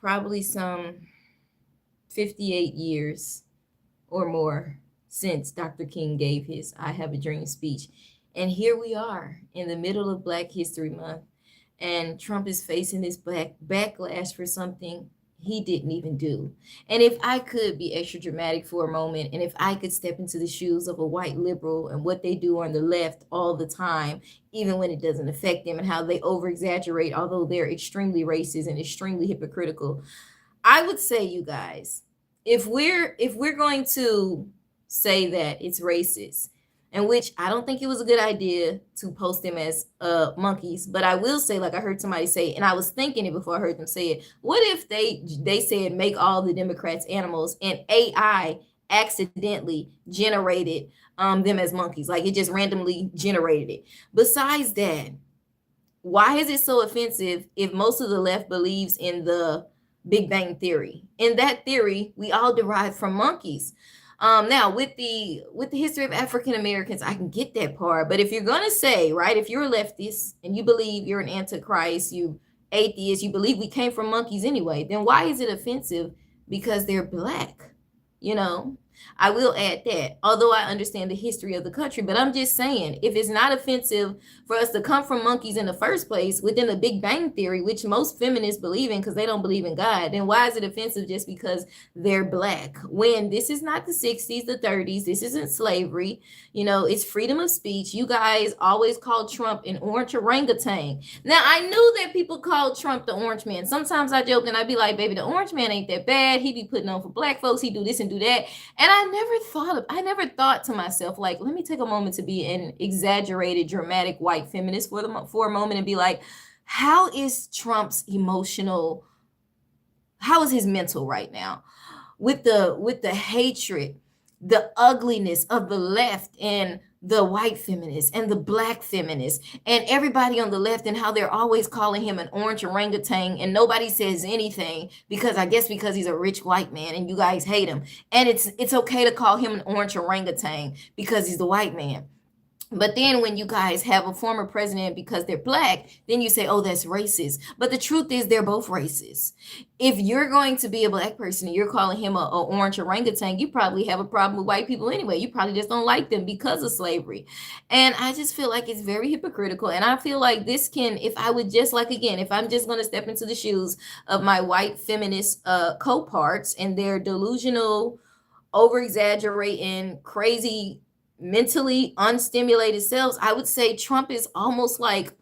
probably some 58 years or more since Dr. King gave his I Have a Dream speech. And here we are in the middle of Black History Month, and Trump is facing this black backlash for something he didn't even do. And if I could be extra dramatic for a moment, and if I could step into the shoes of a white liberal and what they do on the left all the time, even when it doesn't affect them, and how they over exaggerate, although they're extremely racist and extremely hypocritical, I would say, you guys, if we're going to say that it's racist, and which I don't think it was a good idea to post them as monkeys, but I will say, like I heard somebody say, and I was thinking it before I heard them say it. What if they said make all the Democrats animals, and AI accidentally generated them as monkeys, like it just randomly generated it? Besides that, why is it so offensive if most of the left believes in the Big Bang Theory? In that theory, we all derived from monkeys. Now, with the history of African Americans, I can get that part. But if you're gonna say, right, if you're a leftist and you believe you're an antichrist, you atheist, you believe we came from monkeys anyway, then why is it offensive because they're black? You know, I will add that, although I understand the history of the country, but I'm just saying, if it's not offensive for us to come from monkeys in the first place within the Big Bang Theory, which most feminists believe in because they don't believe in God, then why is it offensive just because they're black? When this is not the 60s, the 30s, this isn't slavery, you know, it's freedom of speech. You guys always call Trump an orange orangutan. Now, I knew that people called Trump the orange man. Sometimes I joke and I'd be like, baby, the orange man ain't that bad. He be putting on for black folks. He do this and do that. And I never thought to myself, like, let me take a moment to be an exaggerated, dramatic white feminist for a moment and be like, how is Trump's emotional, how is his mental right now? With the hatred, the ugliness of the left and the white feminists and the black feminists and everybody on the left, and how they're always calling him an orange orangutan, and nobody says anything because I guess because he's a rich white man and you guys hate him. And it's okay to call him an orange orangutan because he's the white man. But then when you guys have a former president because they're black, then you say, oh, that's racist. But the truth is they're both racist. If you're going to be a black person and you're calling him a orange orangutan, you probably have a problem with white people anyway. You probably just don't like them because of slavery. And I just feel like it's very hypocritical. And I feel like this can, if I would just, like, again, if I'm just going to step into the shoes of my white feminist co-parts and their delusional, over-exaggerating, crazy, mentally unstimulated selves, I would say Trump is almost like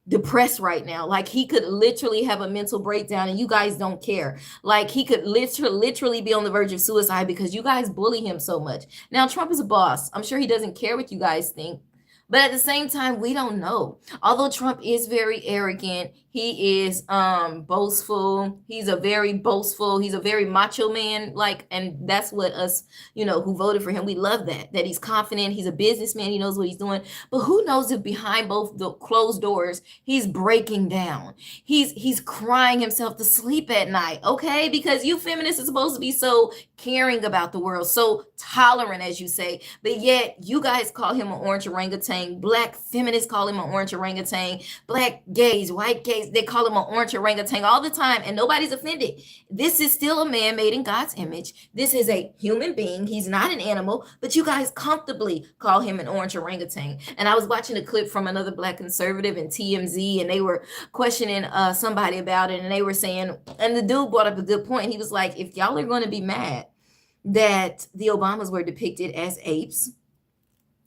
depressed right now. Like he could literally have a mental breakdown and you guys don't care. Like he could literally be on the verge of suicide because you guys bully him so much. Now, Trump is a boss. I'm sure he doesn't care what you guys think. But at the same time, we don't know. Although Trump is very arrogant, he is boastful. He's a very macho man, like, and that's what us, you know, who voted for him, we love that he's confident, he's a businessman, he knows what he's doing. But who knows if behind both the closed doors, he's breaking down. He's crying himself to sleep at night, okay? Because you feminists are supposed to be so caring about the world, so tolerant, as you say, but yet you guys call him an orange orangutan. Black feminists call him an orange orangutan. Black gays, white gays, they call him an orange orangutan all the time, and nobody's offended. This is still a man made in God's image. This is a human being. He's not an animal, but you guys comfortably call him an orange orangutan. And I was watching a clip from another black conservative in TMZ, and they were questioning somebody about it, and they were saying, and the dude brought up a good point. He was like, if y'all are going to be mad that the Obamas were depicted as apes,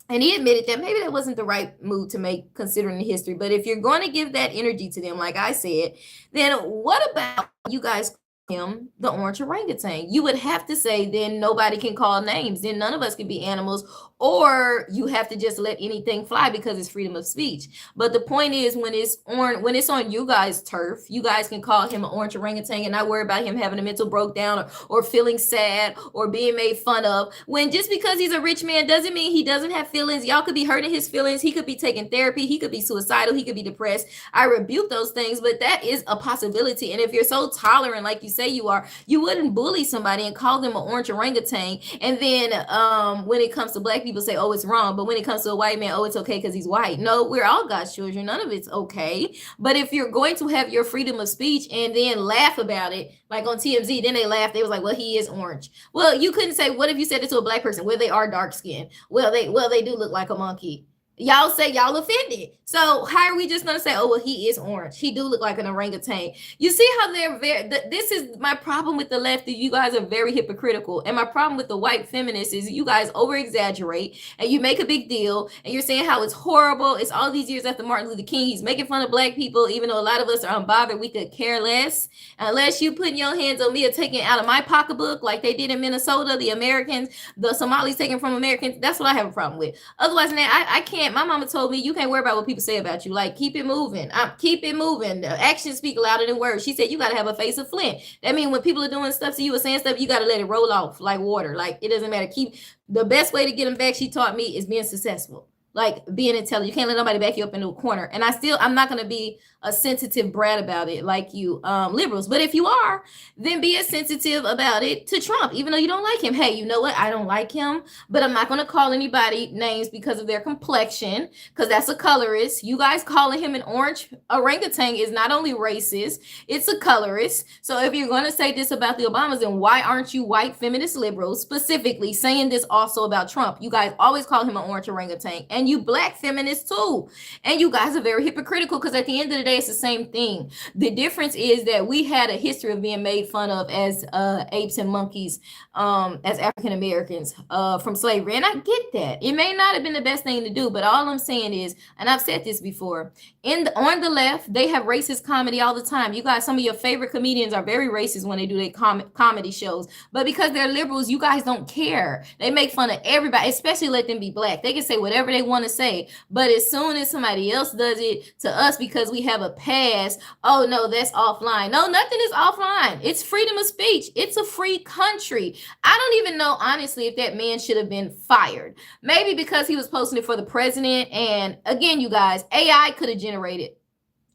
and he admitted that maybe that wasn't the right move to make considering the history. But if you're going to give that energy to them, like I said, then what about you guys call him the orange orangutan? You would have to say then nobody can call names. Then none of us can be animals, or you have to just let anything fly because it's freedom of speech. But the point is, when it's on you guys' turf, you guys can call him an orange orangutan and not worry about him having a mental breakdown or feeling sad or being made fun of. When just because he's a rich man doesn't mean he doesn't have feelings. Y'all could be hurting his feelings. He could be taking therapy. He could be suicidal. He could be depressed. I rebuke those things, but that is a possibility. And if you're so tolerant, like you say you are. You wouldn't bully somebody and call them an orange orangutan, and then when it comes to black people, say, oh, it's wrong. But when it comes to a white man, oh, it's okay because he's white. No, we're all God's children. None of it's okay. But if you're going to have your freedom of speech and then laugh about it, like on TMZ, then they laughed. They was like, well, he is orange. Well, you couldn't say, what if you said it to a black person? Well, they are dark skinned. Well, they do look like a monkey. Y'all say y'all offended. So how are we just going to say, oh, well, he is orange. He do look like an orangutan. You see how they're very, this is my problem with the left. You guys are very hypocritical. And my problem with the white feminists is you guys over exaggerate and you make a big deal and you're saying how it's horrible. It's all these years after Martin Luther King. He's making fun of black people, even though a lot of us are unbothered. We could care less unless you putting your hands on me or taking out of my pocketbook like they did in Minnesota, the Americans, the Somalis taking from Americans. That's what I have a problem with. Otherwise, man, I can't. My mama told me you can't worry about what people say about you. Like, keep it moving. Keep it moving. Actions speak louder than words. She said you got to have a face of flint. That means when people are doing stuff to you or saying stuff, you got to let it roll off like water. Like, it doesn't matter. The best way to get them back, she taught me, is being successful. Like, being intelligent. You can't let nobody back you up into a corner. And I'm not going to be a sensitive brat about it like you liberals. But if you are, then be as sensitive about it to Trump, even though you don't like him. Hey, you know what? I don't like him, but I'm not going to call anybody names because of their complexion, because that's a colorist. You guys calling him an orange orangutan is not only racist, it's a colorist. So if you're going to say this about the Obamas, then why aren't you white feminist liberals specifically saying this also about Trump? You guys always call him an orange orangutan, and you black feminists too. And you guys are very hypocritical, because at the end of the day, it's the same thing. The difference is that we had a history of being made fun of as apes and monkeys, as African Americans from slavery. And I get that. It may not have been the best thing to do, but all I'm saying is, and I've said this before, on the left, they have racist comedy all the time. You guys, some of your favorite comedians are very racist when they do their comedy shows. But because they're liberals, you guys don't care. They make fun of everybody, especially let them be black. They can say whatever they want to say. But as soon as somebody else does it to us because we have a pass, oh no, that's offline. No, nothing is offline. It's freedom of speech. It's a free country. I don't even know, honestly, if that man should have been fired. Maybe because he was posting it for the president. And again, you guys, AI could have generated.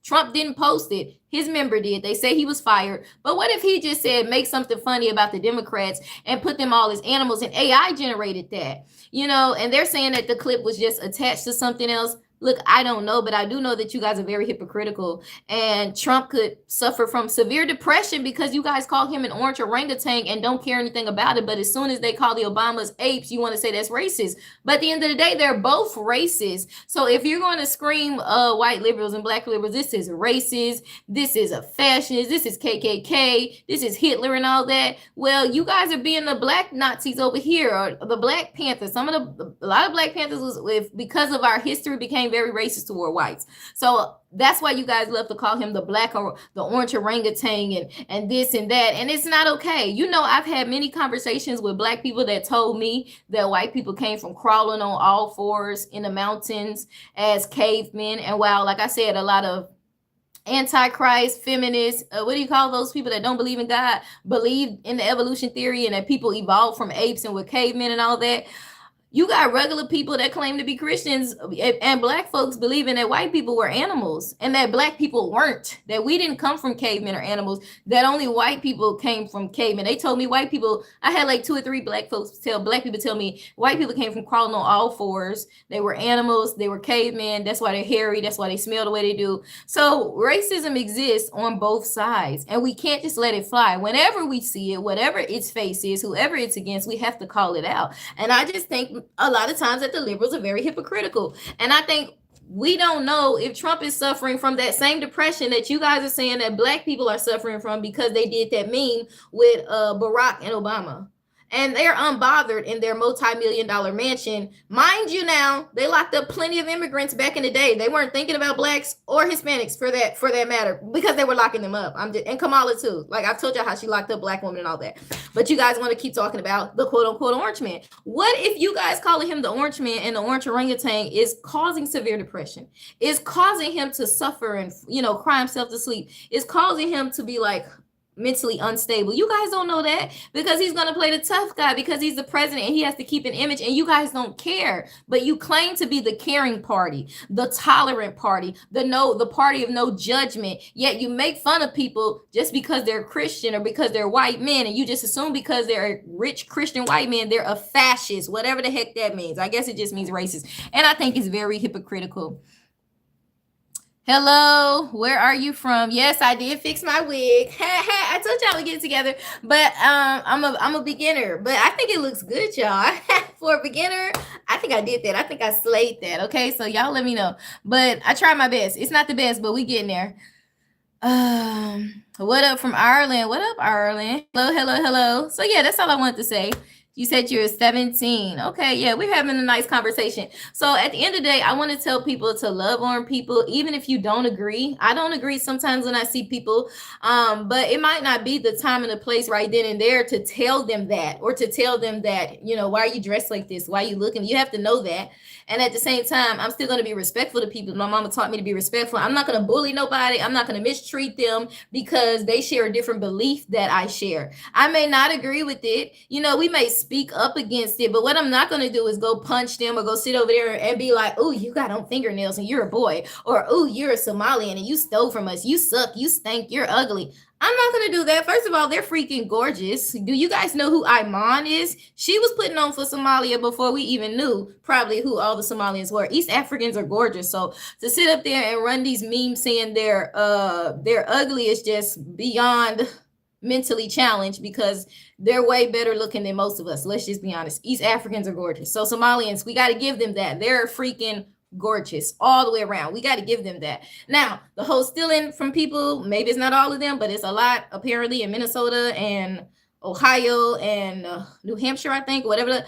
Trump didn't post it. His member did. They say he was fired. But what if he just said, make something funny about the Democrats and put them all as animals, and AI generated that? You know, and they're saying that the clip was just attached to something else. Look, I don't know, but I do know that you guys are very hypocritical, and Trump could suffer from severe depression because you guys call him an orange orangutan and don't care anything about it. But as soon as they call the Obamas apes, you want to say that's racist. But at the end of the day, they're both racist. So if you're going to scream white liberals and black liberals, this is racist, this is a fascist, this is KKK, this is Hitler and all that, well, you guys are being the black Nazis over here, or the Black Panthers. A lot of Black Panthers because of our history, became very racist toward whites. So that's why you guys love to call him the black or the orange orangutan and this and that. And it's not okay. You know, I've had many conversations with black people that told me that white people came from crawling on all fours in the mountains as cavemen. And while, like I said, a lot of antichrist, feminists, what do you call those people that don't believe in God, believe in the evolution theory and that people evolved from apes and were cavemen and all that. You got regular people that claim to be Christians and black folks believing that white people were animals and that black people weren't, that we didn't come from cavemen or animals, that only white people came from cavemen. They told me white people, I had like 2 or 3 black people tell me white people came from crawling on all fours. They were animals. They were cavemen. That's why they're hairy. That's why they smell the way they do. So racism exists on both sides, and we can't just let it fly. Whenever we see it, whatever its face is, whoever it's against, we have to call it out. And I just think a lot of times that the liberals are very hypocritical. And I think we don't know if Trump is suffering from that same depression that you guys are saying that black people are suffering from because they did that meme with Barack and Obama. And they're unbothered in their multi-million-dollar mansion. Mind you, now they locked up plenty of immigrants back in the day. They weren't thinking about blacks or Hispanics for that matter, because they were locking them up. And Kamala too. Like, I've told you how she locked up black women and all that. But you guys want to keep talking about the quote-unquote orange man. What if you guys calling him the orange man and the orange orangutan is causing severe depression? Is causing him to suffer and, cry himself to sleep? Is causing him to be like, mentally unstable. You guys don't know that because he's going to play the tough guy because he's the president and he has to keep an image, and you guys don't care. But you claim to be the caring party, the tolerant party, the party of no judgment. Yet you make fun of people just because they're Christian or because they're white men, and you just assume because they're rich Christian white men they're a fascist, whatever the heck that means. I guess it just means racist, and I think it's very hypocritical. Hello, where are you from? Yes, I did fix my wig. I told y'all to get it together, but I'm a beginner, but I think it looks good, y'all. For a beginner, I think I did that. I think I slayed that. Okay, so y'all let me know. But I tried my best. It's not the best, but we getting there. What up from Ireland? What up, Ireland? Hello, hello, hello. So yeah, that's all I wanted to say. You said you're 17. Okay, yeah, we're having a nice conversation. So at the end of the day, I want to tell people to love on people, even if you don't agree. I don't agree sometimes when I see people, but it might not be the time and the place right then and there to tell them that, or to tell them that, you know, why are you dressed like this? Why are you looking? You have to know that. And at the same time, I'm still going to be respectful to people. My mama taught me to be respectful. I'm not going to bully nobody. I'm not going to mistreat them because they share a different belief that I share. I may not agree with it. You know, we may speak up against it, but what I'm not going to do is go punch them or go sit over there and be like, oh, you got on fingernails and you're a boy, or oh, you're a Somalian and you stole from us. You suck. You stink. You're ugly. I'm not going to do that. First of all, they're freaking gorgeous. Do you guys know who Iman is? She was putting on for Somalia before we even knew probably who all the Somalians were. East Africans are gorgeous. So to sit up there and run these memes saying they're ugly is just beyond mentally challenged, because they're way better looking than most of us. Let's just be honest. East Africans are gorgeous. So Somalians, we got to give them that. They're freaking gorgeous all the way around. We got to give them that. Now, the whole stealing from people, maybe it's not all of them, but it's a lot apparently in Minnesota and Ohio and New Hampshire, I think, whatever.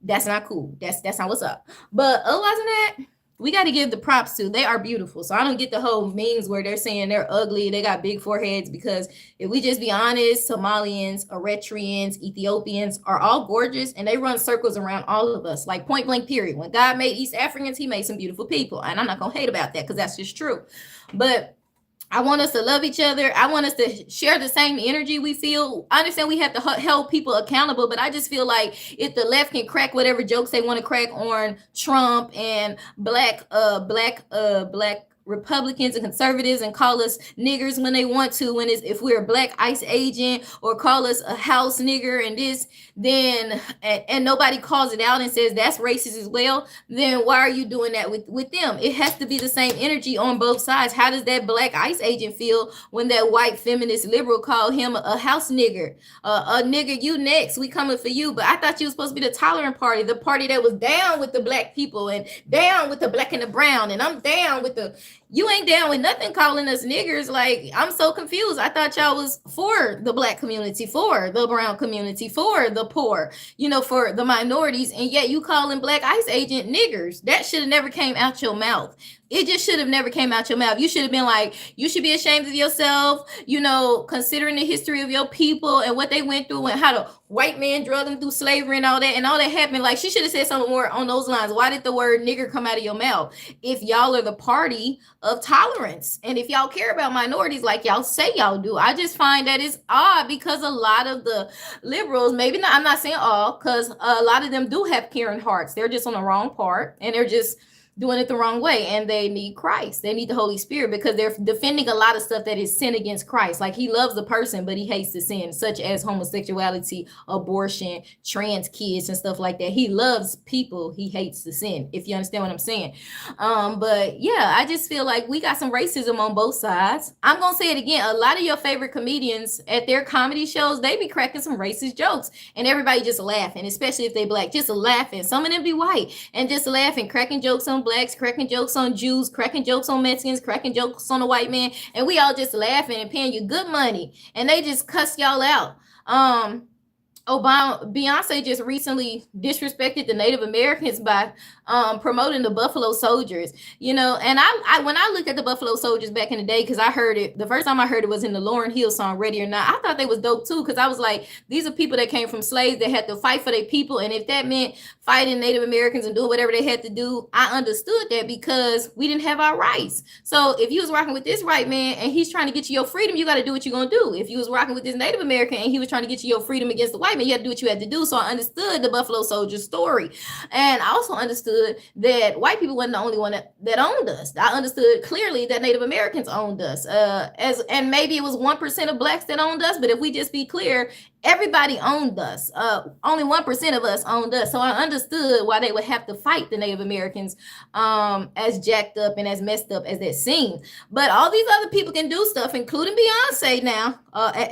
That's not cool. That's not what's up. But otherwise than that, we got to give the props to. They are beautiful. So I don't get the whole memes where they're saying they're ugly, they got big foreheads, because if we just be honest, Somalians, Eritreans, Ethiopians are all gorgeous, and they run circles around all of us, like point blank period. When God made East Africans, he made some beautiful people, and I'm not going to hate about that because that's just true. But I want us to love each other. I want us to share the same energy we feel. I understand we have to hold people accountable, but I just feel like if the left can crack whatever jokes they want to crack on Trump and black Republicans and conservatives, and call us niggers when they want to, and if we're a black ICE agent, or call us a house nigger and this, then and nobody calls it out and says that's racist as well, then why are you doing that with them? It has to be the same energy on both sides. How does that black ICE agent feel when that white feminist liberal called him a house nigger? A nigger, you next, we coming for you. But I thought you were supposed to be the tolerant party, the party that was down with the black people and down with the black and the brown, and I'm down with the... You ain't down with nothing calling us niggers. Like, I'm so confused. I thought y'all was for the black community, for the brown community, for the poor, you know, for the minorities, and yet you calling black ICE agent niggers. That should have never came out your mouth. It just should have never came out your mouth. You should have been like, you should be ashamed of yourself, you know, considering the history of your people and what they went through and how the white man drug them through slavery and all that happened. Like, she should have said something more on those lines. Why did the word nigger come out of your mouth? If y'all are the party of tolerance, and if y'all care about minorities like y'all say y'all do, I just find that it's odd, because a lot of the liberals, maybe not, I'm not saying all, because a lot of them do have caring hearts. They're just on the wrong part, and they're just doing it the wrong way, and they need Christ. They need the Holy Spirit, because they're defending a lot of stuff that is sin against Christ. Like, he loves the person, but he hates the sin, such as homosexuality, abortion, trans kids, and stuff like that. He loves people. He hates the sin, if you understand what I'm saying. But yeah, I just feel like we got some racism on both sides. I'm going to say it again. A lot of your favorite comedians at their comedy shows, they be cracking some racist jokes, and everybody just laughing, especially if they black, just laughing. Some of them be white and just laughing, cracking jokes on blacks, cracking jokes on Jews, cracking jokes on Mexicans, cracking jokes on the white man, and we all just laughing and paying you good money, and they just cuss y'all out. Obama, Beyonce just recently disrespected the Native Americans by promoting the Buffalo Soldiers. You know, and I when I look at the Buffalo Soldiers back in the day, because I heard it the first time I heard it was in the Lauryn Hill song "Ready or Not." I thought they was dope too, because I was like, these are people that came from slaves that had to fight for their people, and if that meant fighting Native Americans and doing whatever they had to do, I understood that because we didn't have our rights. So if you was rocking with this white man and he's trying to get you your freedom, you got to do what you're gonna do. If you was rocking with this Native American and he was trying to get you your freedom against the white man, you had to do what you had to do. So I understood the Buffalo Soldier story, and I also understood that white people wasn't the only one that owned us. I understood clearly that Native Americans owned us. And maybe it was 1% of blacks that owned us, but if we just be clear, everybody owned us. Only 1% of us owned us. So I understood why they would have to fight the Native Americans, as jacked up and as messed up as that seemed. But all these other people can do stuff, including Beyonce now,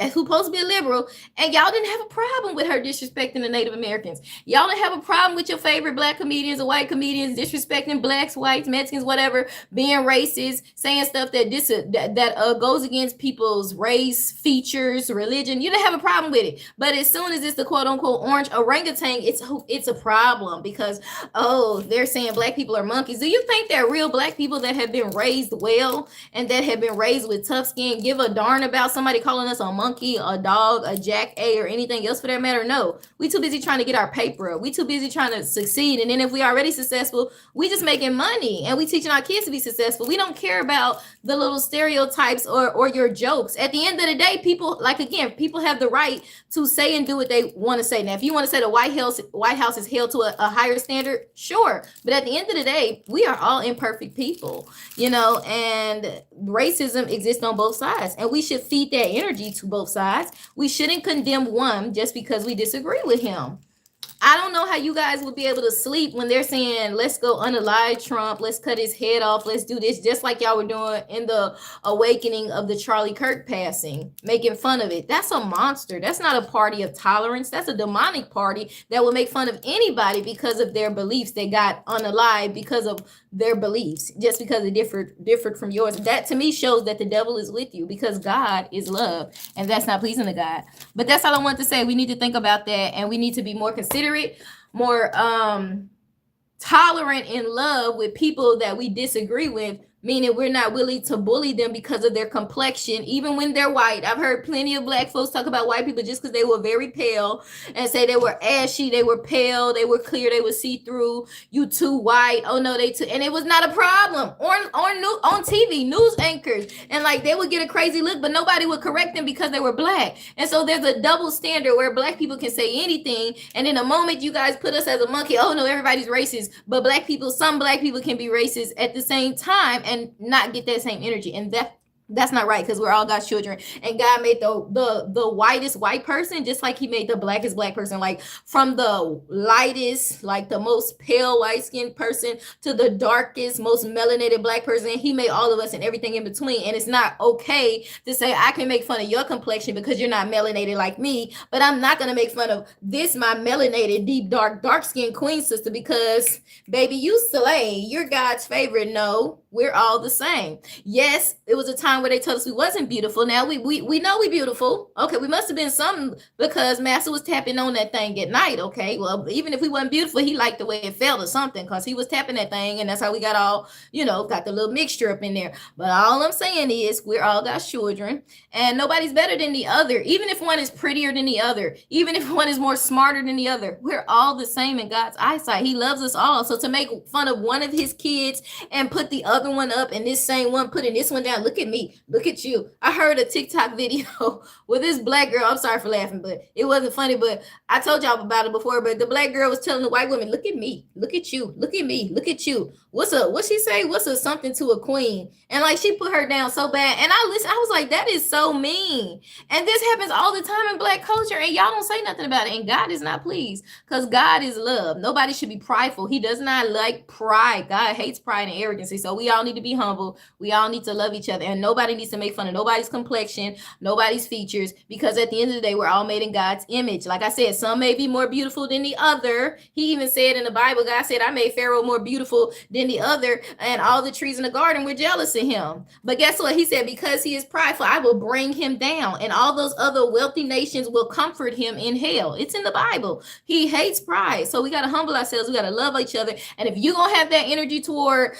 who's supposed to be a liberal, and y'all didn't have a problem with her disrespecting the Native Americans. Y'all didn't have a problem with your favorite black comedians or white comedians disrespecting blacks, whites, Mexicans, whatever, being racist, saying stuff that goes against people's race, features, religion. You didn't have a problem with it. But as soon as it's the quote unquote orange orangutan, it's a problem, because they're saying black people are monkeys. Do you think that real black people that have been raised well and that have been raised with tough skin give a darn about somebody calling us a monkey, a dog, a jack-a, or anything else for that matter? No. We too busy trying to get our paper up. We too busy trying to succeed. And then if we already successful, we just making money and we teaching our kids to be successful. We don't care about the little stereotypes or your jokes. At the end of the day, people have the right to say and do what they want to say. Now, if you want to say the White House is held to a higher standard, sure. But at the end of the day, we are all imperfect people, and racism exists on both sides. And we should feed that energy to both sides. We shouldn't condemn one just because we disagree with him. I don't know how you guys would be able to sleep when they're saying, let's go unalive Trump, let's cut his head off, let's do this, just like y'all were doing in the awakening of the Charlie Kirk passing, making fun of it. That's a monster. That's not a party of tolerance. That's a demonic party that will make fun of anybody because of their beliefs. They got unalive because of their beliefs, just because it differed from yours. That to me shows that the devil is with you, because God is love, and that's not pleasing to God. But that's all I want to say. We need to think about that, and we need to be more considerate, more tolerant in love with people that we disagree with, meaning we're not willing to bully them because of their complexion, even when they're white. I've heard plenty of black folks talk about white people just because they were very pale and say they were ashy, they were pale, they were clear, they were see-through, you too white, oh no, and it was not a problem on TV, news anchors, and like they would get a crazy look, but nobody would correct them because they were black. And so there's a double standard where black people can say anything, and in the moment you guys put us as a monkey, oh no, everybody's racist, but some black people can be racist at the same time and not get that same energy. And that's not right, because we're all God's children, and God made the whitest white person just like he made the blackest black person, like from the lightest, like the most pale light-skinned person to the darkest, most melanated black person. He made all of us and everything in between. And it's not okay to say I can make fun of your complexion because you're not melanated like me, but I'm not going to make fun of this, my melanated, deep, dark-skinned queen sister, because baby, you slay, you're God's favorite. No, we're all the same. Yes, it was a time where they told us we wasn't beautiful. Now we know we beautiful. Okay, we must have been something, because Master was tapping on that thing at night. Okay, well, even if we wasn't beautiful, he liked the way it felt or something, because he was tapping that thing, and that's how we got all, got the little mixture up in there. But all I'm saying is we're all God's children, and nobody's better than the other. Even if one is prettier than the other, even if one is more smarter than the other, we're all the same in God's eyesight. He loves us all. So to make fun of one of his kids and put the other one up, and this same one putting this one down, look at me, look at you. I heard a TikTok video with this black girl. I'm sorry for laughing, but it wasn't funny, but I told y'all about it before. But the black girl was telling the white woman, look at me, look at you, look at me, look at you. What she say? What's a something to a queen? And like she put her down so bad. And I was like, that is so mean. And this happens all the time in black culture, and y'all don't say nothing about it. And God is not pleased, because God is love. Nobody should be prideful. He does not like pride. God hates pride and arrogance. So we all need to be humble. We all need to love each other, and nobody needs to make fun of nobody's complexion, nobody's features, because at the end of the day, we're all made in God's image. Like I said, some may be more beautiful than the other. He even said in the Bible, God said, I made Pharaoh more beautiful than the other, and all the trees in the garden were jealous of him. But guess what? He said, because he is prideful, I will bring him down, and all those other wealthy nations will comfort him in hell. It's in the Bible. He hates pride. So we got to humble ourselves. We got to love each other. And if you're going to have that energy toward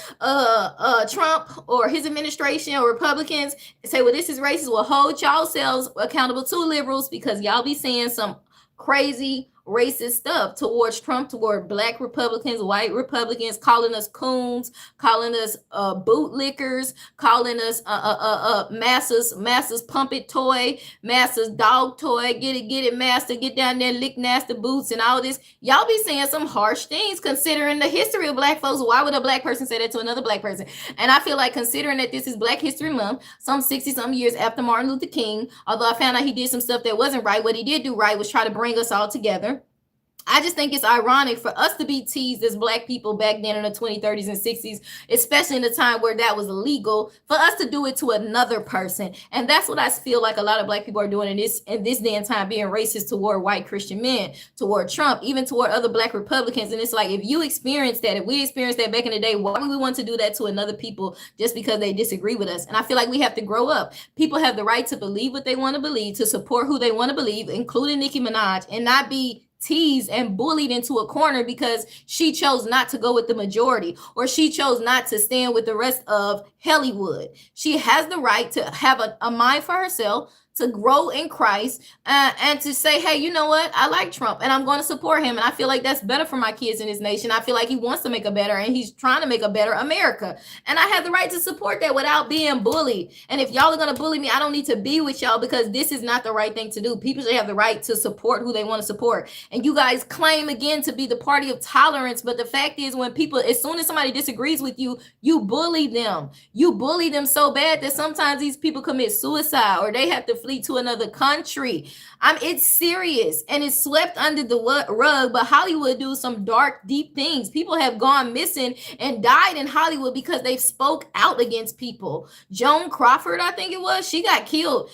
Trump or his administration or Republicans, say, well, this is racist, well, hold y'all selves accountable to liberals, because y'all be saying some crazy racist stuff towards Trump, toward black Republicans, white Republicans, calling us coons, calling us bootlickers, calling us Master's puppet toy, Master's dog toy, get it, Master, get down there, lick nasty boots and all this. Y'all be saying some harsh things considering the history of black folks. Why would a black person say that to another black person? And I feel like, considering that this is Black History Month, some 60-some years after Martin Luther King, although I found out he did some stuff that wasn't right, what he did do right was try to bring us all together. I just think it's ironic for us to be teased as black people back then in the 20s, 30s, and 60s, especially in the time where that was illegal, for us to do it to another person. And that's what I feel like a lot of black people are doing in this day and time, being racist toward white Christian men, toward Trump, even toward other black Republicans. And it's like, if you experience that, if we experienced that back in the day, why would we want to do that to another people just because they disagree with us? And I feel like we have to grow up. People have the right to believe what they want to believe, to support who they want to believe, including Nicki Minaj, and not be teased and bullied into a corner because she chose not to go with the majority, or she chose not to stand with the rest of Hollywood. She has the right to have a mind for herself, to grow in Christ, and to say, hey, you know what? I like Trump and I'm going to support him. And I feel like that's better for my kids in this nation. I feel like he wants to make a better, and he's trying to make a better America. And I have the right to support that without being bullied. And if y'all are going to bully me, I don't need to be with y'all, because this is not the right thing to do. People should have the right to support who they want to support. And you guys claim again to be the party of tolerance. But the fact is, when people, as soon as somebody disagrees with you, you bully them. You bully them so bad that sometimes these people commit suicide, or they have to flee to another country. It's serious, and it's swept under the rug, but Hollywood do some dark, deep things. People have gone missing and died in Hollywood because they spoke out against people. Joan Crawford, I think it was, she got killed.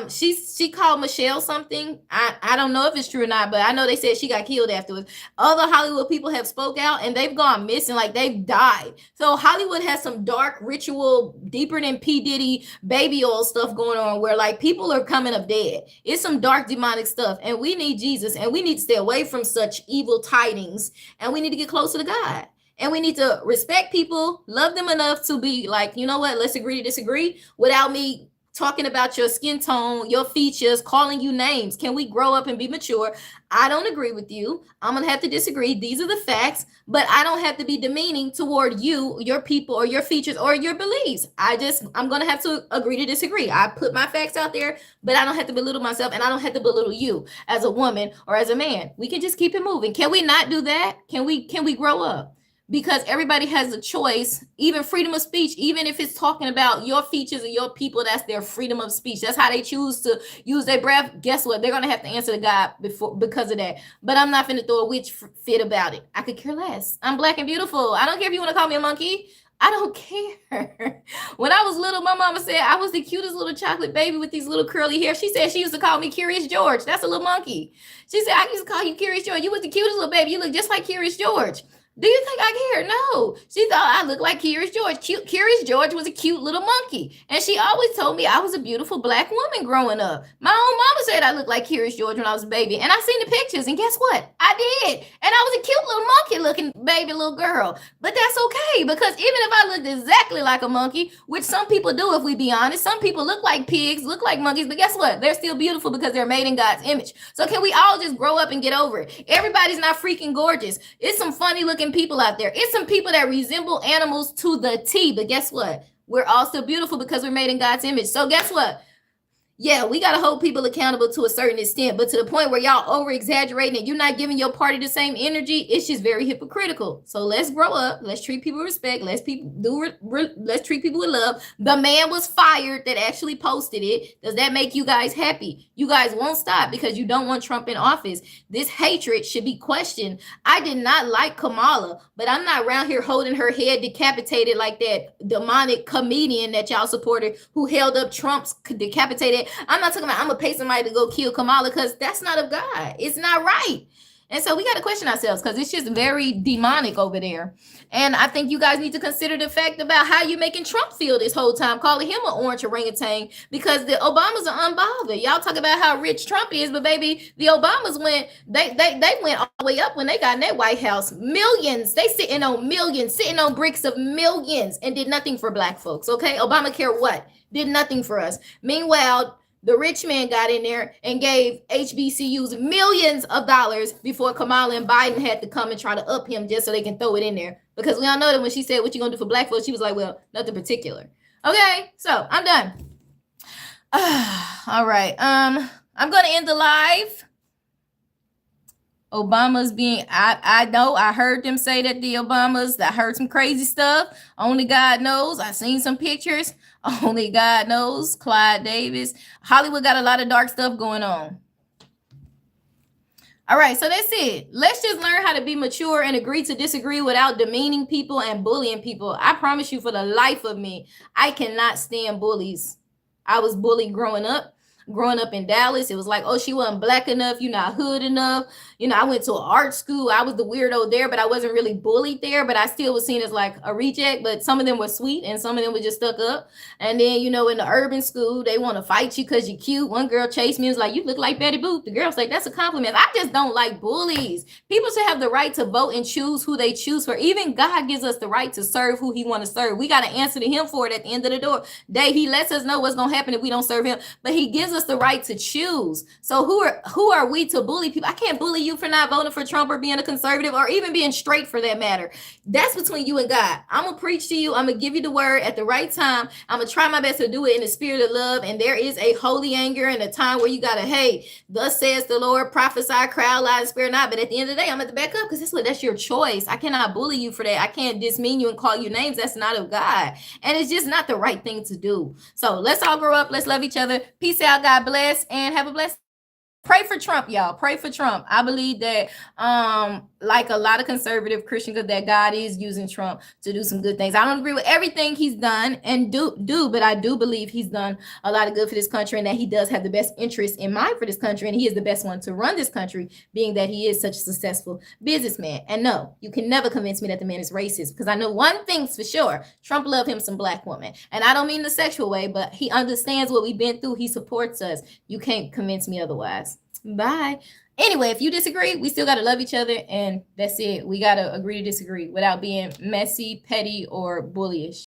She called Michelle something. I don't know if it's true or not, but I know they said she got killed afterwards. Other Hollywood people have spoke out and they've gone missing, like they've died. So Hollywood has some dark ritual, deeper than P. Diddy baby oil stuff going on, where like people are coming up dead. It's some dark demonic stuff, and we need Jesus, and we need to stay away from such evil tidings, and we need to get closer to God, and we need to respect people, love them enough to be like, you know what, let's agree to disagree without me talking about your skin tone, your features, calling you names. Can we grow up and be mature? I don't agree with you. I'm going to have to disagree. These are the facts, but I don't have to be demeaning toward you, your people, or your features, or your beliefs. I'm going to have to agree to disagree. I put my facts out there, but I don't have to belittle myself, and I don't have to belittle you as a woman or as a man. We can just keep it moving. Can we not do that? Can we grow up? Because everybody has a choice, even freedom of speech, even if it's talking about your features or your people, that's their freedom of speech. That's how they choose to use their breath. Guess what? They're going to have to answer to God because of that. But I'm not going to throw a witch fit about it. I could care less. I'm black and beautiful. I don't care if you want to call me a monkey. I don't care. When I was little, my mama said I was the cutest little chocolate baby with these little curly hair. She said she used to call me Curious George. That's a little monkey. She said, I used to call you Curious George. You was the cutest little baby. You look just like Curious George. Do you think I care? No. She thought I looked like Curious George. Curious George was a cute little monkey. And she always told me I was a beautiful black woman growing up. My own mama said I looked like Curious George when I was a baby. And I seen the pictures. And guess what? I did. And I was a cute little monkey looking baby little girl. But that's okay. Because even if I looked exactly like a monkey, which some people do if we be honest, some people look like pigs, look like monkeys. But guess what? They're still beautiful because they're made in God's image. So can we all just grow up and get over it? Everybody's not freaking gorgeous. It's some funny looking people out there. It's some people that resemble animals to the T, but guess what? We're all still beautiful because we're made in God's image. So guess what? Yeah, we got to hold people accountable to a certain extent, but to the point where y'all over exaggerating and you're not giving your party the same energy, it's just very hypocritical. So let's grow up. Let's treat people with respect. Let's treat people with love. The man was fired that actually posted it. Does that make you guys happy? You guys won't stop because you don't want Trump in office. This hatred should be questioned. I did not like Kamala, but I'm not around here holding her head decapitated like that demonic comedian that y'all supported who held up Trump's decapitated. I'm not talking about I'm gonna pay somebody to go kill Kamala, because that's not of God. It's not right. And so we got to question ourselves, because it's just very demonic over there. And I think you guys need to consider the fact about how you making Trump feel this whole time, calling him an orange orangutan, because the Obamas are unbothered. Y'all talk about how rich Trump is, but baby, the Obamas went, they went all the way up when they got in that White House. Millions. They sitting on millions, sitting on bricks of millions, and did nothing for black folks. Okay, Obamacare what? Did nothing for us. Meanwhile, the rich man got in there and gave HBCUs millions of dollars before Kamala and Biden had to come and try to up him just so they can throw it in there. Because we all know that when she said, what you gonna do for black folks, she was like, well, nothing particular. Okay, so I'm done. All right. I'm gonna end the live. Obama's being, I know, I heard them say that the Obamas, I heard some crazy stuff. Only God knows. I seen some pictures. Only God knows. Clyde Davis. Hollywood got a lot of dark stuff going on. All right, so that's it. Let's just learn how to be mature and agree to disagree without demeaning people and bullying people. I promise you, for the life of me, I cannot stand bullies. I was bullied growing up in Dallas. It was like, oh, she wasn't black enough, you're not hood enough. You know, I went to an art school. I was the weirdo there, but I wasn't really bullied there, but I still was seen as like a reject. But some of them were sweet and some of them were just stuck up. And then, you know, in the urban school, they want to fight you because you're cute. One girl chased me and was like, you look like Betty Boop. The girl's like, that's a compliment. I just don't like bullies. People should have the right to vote and choose who they choose for. Even God gives us the right to serve who he want to serve. We got to answer to him for it at the end of the day. He lets us know what's going to happen if we don't serve him, but he gives us the right to choose. So who are we to bully people? I can't bully you for not voting for Trump or being a conservative or even being straight, for that matter. That's between you and God. I'm gonna preach to you. I'm gonna give you the word at the right time. I'm gonna try my best to do it in the spirit of love. And there is a holy anger and a time where you gotta, hey, thus says the Lord, prophesy, cry out loud, and spare not. But at the end of the day, I'm at the back up, because that's your choice. I cannot bully you for that. I can't dismean you and call you names. That's not of God. And it's just not the right thing to do. So let's all grow up. Let's love each other. Peace out. God bless, and have a blessed. Pray for Trump, y'all. Pray for Trump. I believe that, like a lot of conservative Christians, that God is using Trump to do some good things. I don't agree with everything he's done and but I do believe he's done a lot of good for this country, and that he does have the best interest in mind for this country, and he is the best one to run this country, being that he is such a successful businessman. And no, you can never convince me that the man is racist, because I know one thing's for sure: Trump loved him some black women. And I don't mean the sexual way, but he understands what we've been through. He supports us. You can't convince me otherwise. Bye. Anyway, if you disagree, we still got to love each other, and that's it. We got to agree to disagree without being messy, petty, or bullyish.